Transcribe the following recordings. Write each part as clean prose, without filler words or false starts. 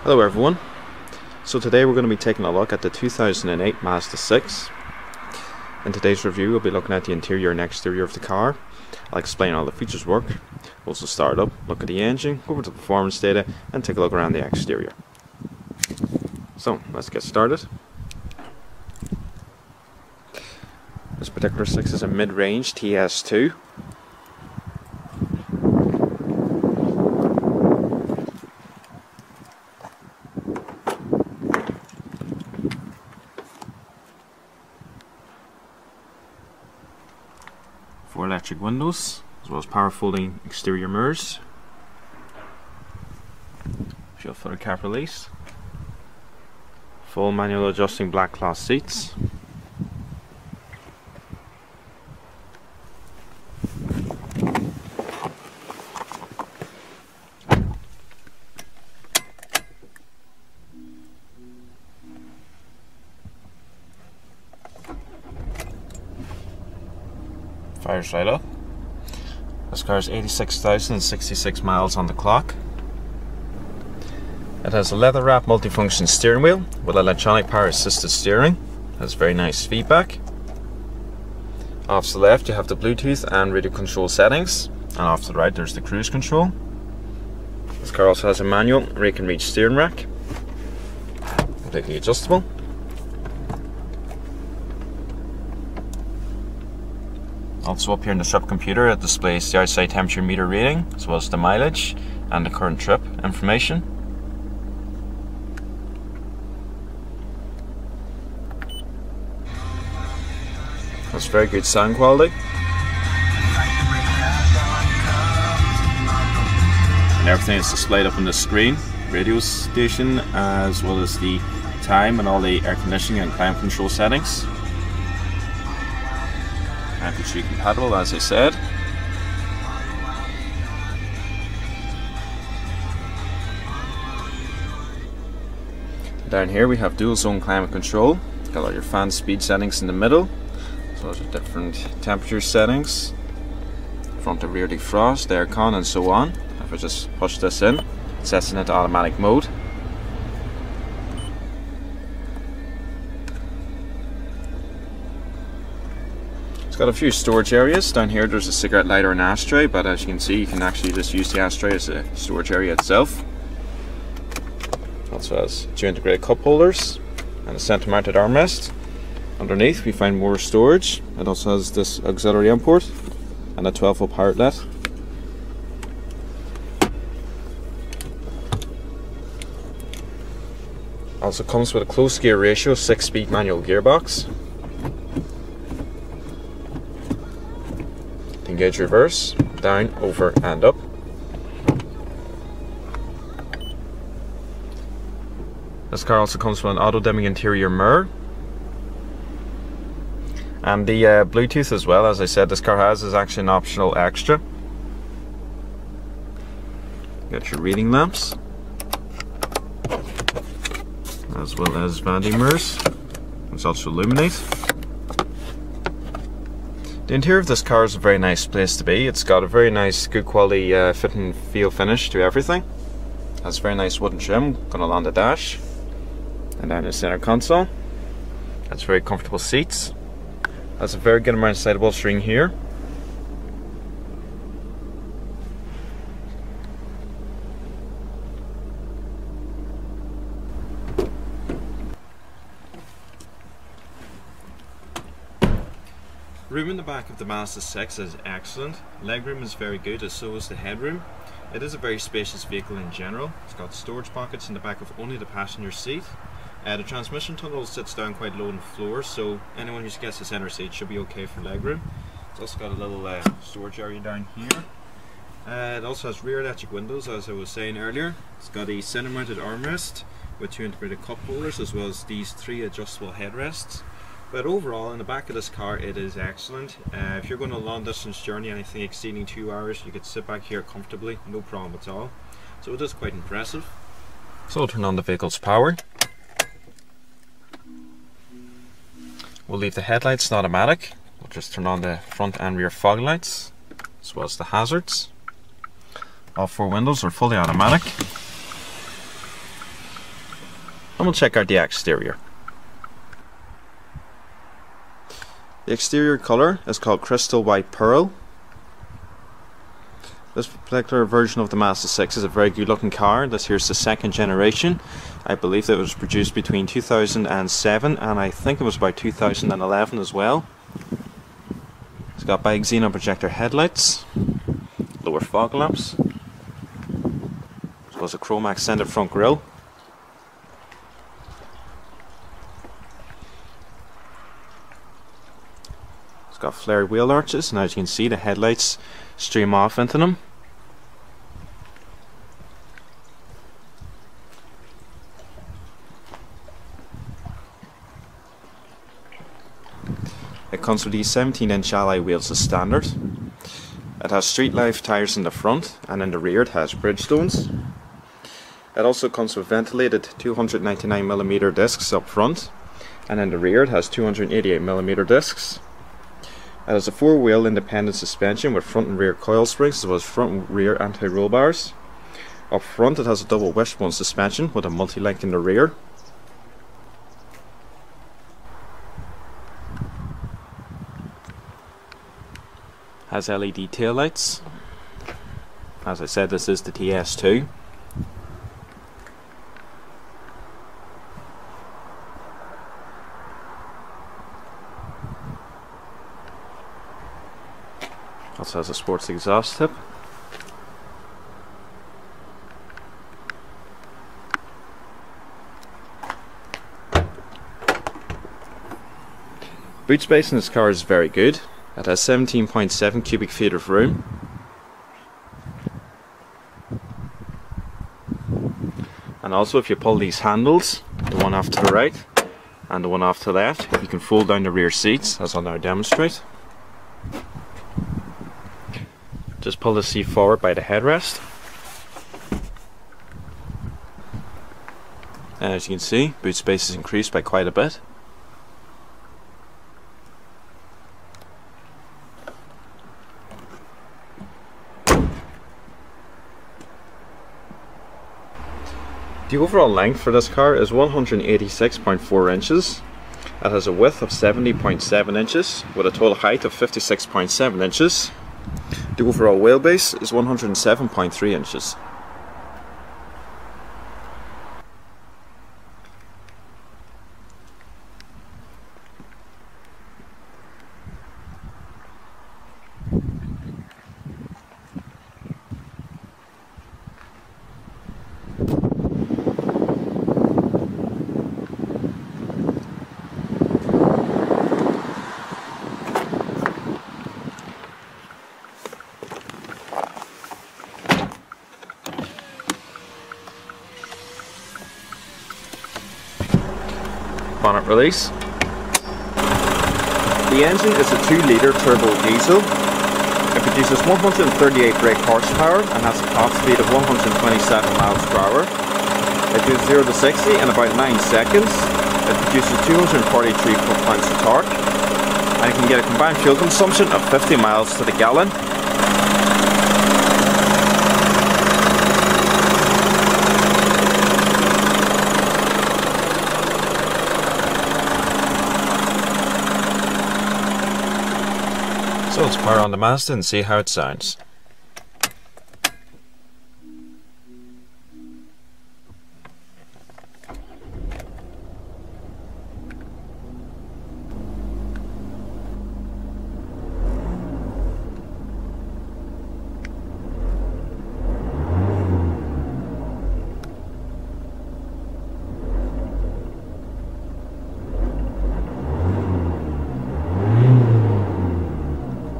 Hello everyone. So today we're going to be taking a look at the 2008 Mazda 6. In today's review we'll be looking at the interior and exterior of the car. I'll explain how the features work. We'll also start up, look at the engine, go over to the performance data and take a look around the exterior. So let's get started. This particular 6 is a mid-range TS2. Four electric windows, as well as power folding exterior mirrors. Fuel filter cap release. Full manual adjusting black cloth seats. Fires right up. This car has 86,066 miles on the clock. It has a leather wrapped multifunction steering wheel with electronic power assisted steering. It has very nice feedback. Off to the left you have the Bluetooth and radio control settings, and off to the right there's the cruise control. This car also has a manual rake and reach steering rack, completely adjustable. Also up here in the shop computer it displays the outside temperature meter reading, as well as the mileage and the current trip information. Has very good sound quality. And everything is displayed up on the screen. Radio station, as well as the time and all the air conditioning and climate control settings. MP3 compatible, as I said. Down here we have dual zone climate control. Got all your fan speed settings in the middle, as well as your different temperature settings. Front and rear defrost, aircon and so on. If I just push this in, it sets it into automatic mode. Got a few storage areas. Down here there's a cigarette lighter and ashtray, but as you can see you can actually just use the ashtray as a storage area itself. Also has two integrated cup holders and a center mounted armrest. Underneath we find more storage. It also has this auxiliary import and a 12-volt power outlet. Also comes with a closed gear ratio 6-speed manual gearbox. Engage reverse, down, over and up. This car also comes with an auto dimming interior mirror and the Bluetooth as well. As I said, this car is actually an optional extra. Got your reading lamps, as well as vanity mirrors, which also illuminate. The interior of this car is a very nice place to be. It's got a very nice, good quality fit and feel finish to everything. It has very nice wooden trim going along the dash and down the center console. Has very comfortable seats. Has a very good amount of side bolstering here. Room in the back of the Mazda 6 is excellent. Legroom is very good, as so is the headroom. It is a very spacious vehicle in general. It's got storage pockets in the back of only the passenger seat. The transmission tunnel sits down quite low on the floor, so anyone who gets the center seat should be okay for legroom. It's also got a little storage area down here. It also has rear electric windows, as I was saying earlier. It's got a center mounted armrest with two integrated cup holders, as well as these three adjustable headrests. But overall, in the back of this car, it is excellent. If you're going on a long distance journey, anything exceeding 2 hours, you could sit back here comfortably, no problem at all. So it is quite impressive. So we'll turn on the vehicle's power. We'll leave the headlights in automatic. We'll just turn on the front and rear fog lights, as well as the hazards. All four windows are fully automatic. we'll check out the exterior. The exterior colour is called Crystal White Pearl. This particular version of the Mazda 6 is a very good looking car. This here's the second generation. I believe that it was produced between 2007 and I think it was about 2011 as well. It's got big xenon projector headlights, lower fog lamps, as well as a chrome accented front grille. It's got flared wheel arches, and as you can see, the headlights stream off into them. It comes with these 17-inch alloy wheels as standard. It has street life tyres in the front, and in the rear it has Bridgestones. It also comes with ventilated 299mm discs up front, and in the rear it has 288mm discs. It has a 4-wheel independent suspension with front and rear coil springs, as well as front and rear anti-roll bars. Up front it has a double wishbone suspension with a multi-link in the rear. Has LED tail lights. As I said, this is the TS2. Also has a sports exhaust tip. Boot space in this car is very good. It has 17.7 cubic feet of room. And also, if you pull these handles, the one off to the right and the one off to the left, you can fold down the rear seats, as I'll now demonstrate. Just pull the seat forward by the headrest. And as you can see, boot space is increased by quite a bit. The overall length for this car is 186.4 inches. It has a width of 70.7 inches with a total height of 56.7 inches. The overall wheelbase is 107.3 inches. Bonnet release. The engine is a 2-litre turbo diesel. It produces 138 brake horsepower and has a top speed of 127 miles per hour. It does 0 to 60 in about 9 seconds. It produces 243 foot-pounds of torque, and you can get a combined fuel consumption of 50 miles to the gallon. So let's power on the Mazda and see how it sounds.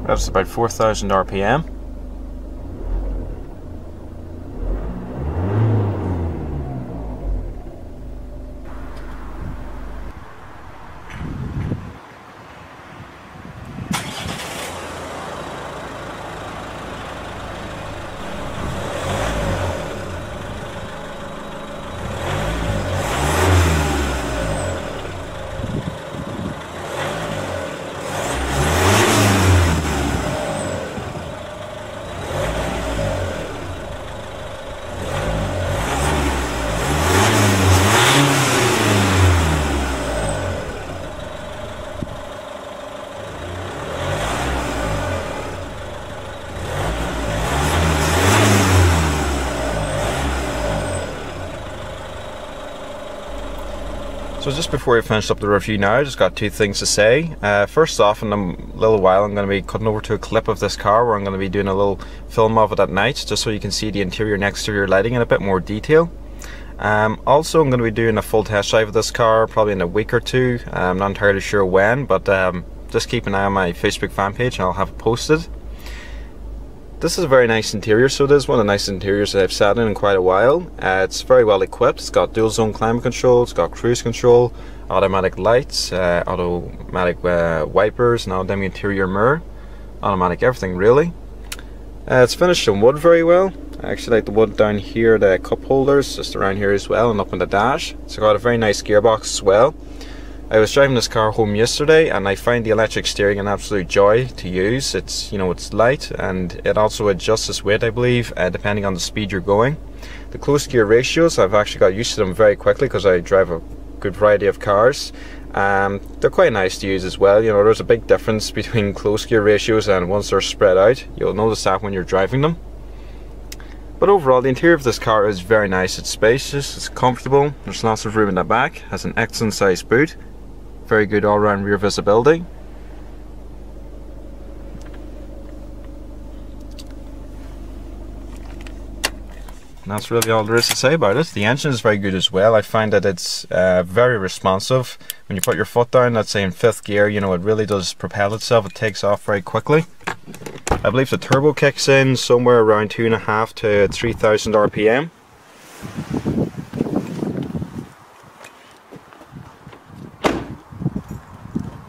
That's about 4,000 RPM. So just before we finish up the review now, I just got two things to say. First off, in a little while I'm going to be cutting over to a clip of this car where I'm going to be doing a little film of it at night, just so you can see the interior and exterior lighting in a bit more detail. Also, I'm going to be doing a full test drive of this car probably in a week or two. I'm not entirely sure when, but just keep an eye on my Facebook fan page and I'll have it posted. This is a very nice interior, so it is one of the nicest interiors that I've sat in quite a while. It's very well equipped. It's got dual zone climate control, it's got cruise control, automatic lights, automatic wipers, an automatic interior mirror, automatic everything really. It's finished in wood very well. I actually like the wood down here, the cup holders, just around here as well, and up in the dash. It's got a very nice gearbox as well. I was driving this car home yesterday and I find the electric steering an absolute joy to use. It's, it's light, and it also adjusts its weight, I believe, depending on the speed you're going. The close gear ratios, I've actually got used to them very quickly because I drive a good variety of cars. They're quite nice to use as well. There's a big difference between close gear ratios and once they're spread out. You'll notice that when you're driving them. But overall, the interior of this car is very nice. It's spacious, it's comfortable, there's lots of room in the back, has an excellent sized boot. Very good all-round rear visibility. And that's really all there is to say about it. The engine is very good as well. I find that it's very responsive. When you put your foot down, let's say in 5th gear, it really does propel itself. It takes off very quickly. I believe the turbo kicks in somewhere around 2.5 to 3,000 RPM.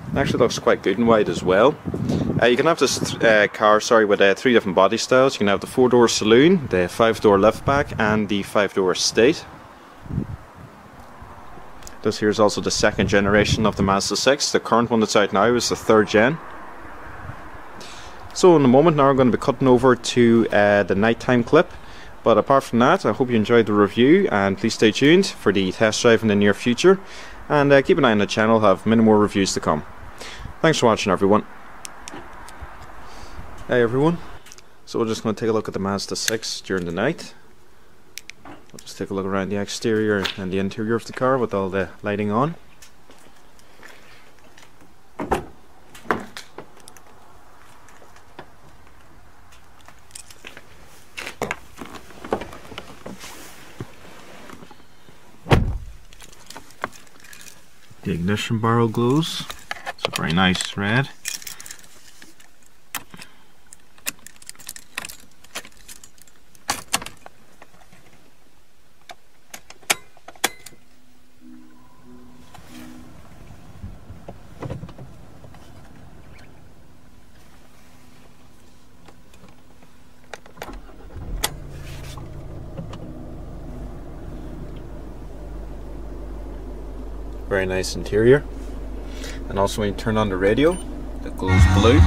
It actually looks quite good and wide as well. You can have this car, with 3 different body styles. You can have the 4-door saloon, the 5-door liftback, and the 5-door estate. This here is also the 2nd generation of the Mazda 6. The current one that's out now is the 3rd gen. So in a moment now I'm going to be cutting over to the nighttime clip. But apart from that, I hope you enjoyed the review, and please stay tuned for the test drive in the near future. And keep an eye on the channel, I'll have many more reviews to come. Thanks for watching, everyone. Hey everyone, so we're just going to take a look at the Mazda 6 during the night. We'll just take a look around the exterior and the interior of the car with all the lighting on. The ignition barrel glows. It's a very nice red. Very nice interior. And also when you turn on the radio, it glows blue.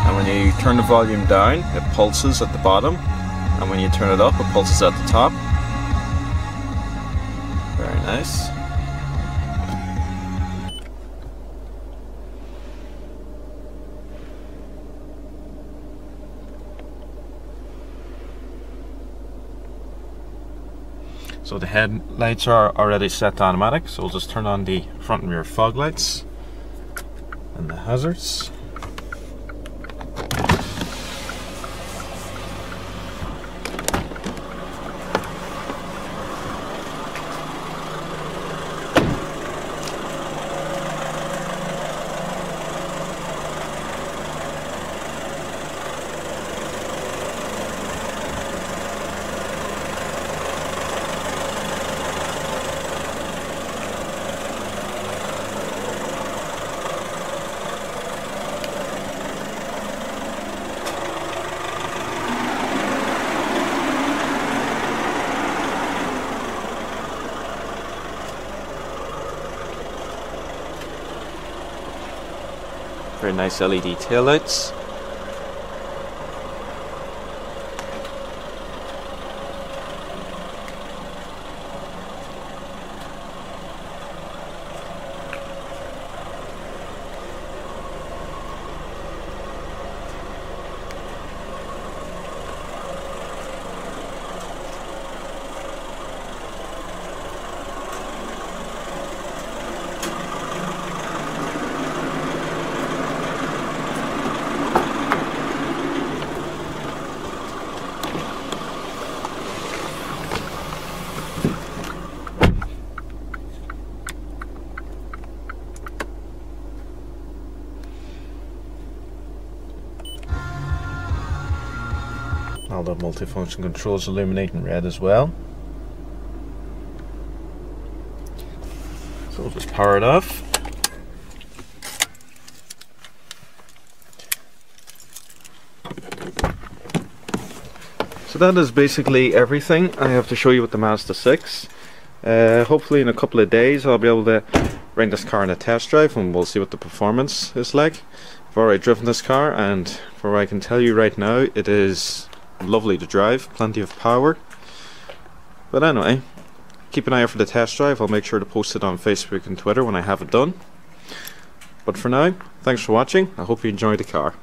And when you turn the volume down, it pulses at the bottom. And when you turn it up, it pulses at the top. Very nice. So the headlights are already set to automatic, so we'll just turn on the front and rear fog lights and the hazards. Very nice LED taillights. All the multifunction controls illuminate in red as well. So we'll just power it off. So that is basically everything I have to show you with the Mazda 6. Hopefully in a couple of days I'll be able to bring this car in a test drive and we'll see what the performance is like. I've already driven this car, and for what I can tell you right now, it is lovely to drive, plenty of power. But anyway, keep an eye out for the test drive. I'll make sure to post it on Facebook and Twitter when I have it done. But for now, thanks for watching. I hope you enjoyed the car.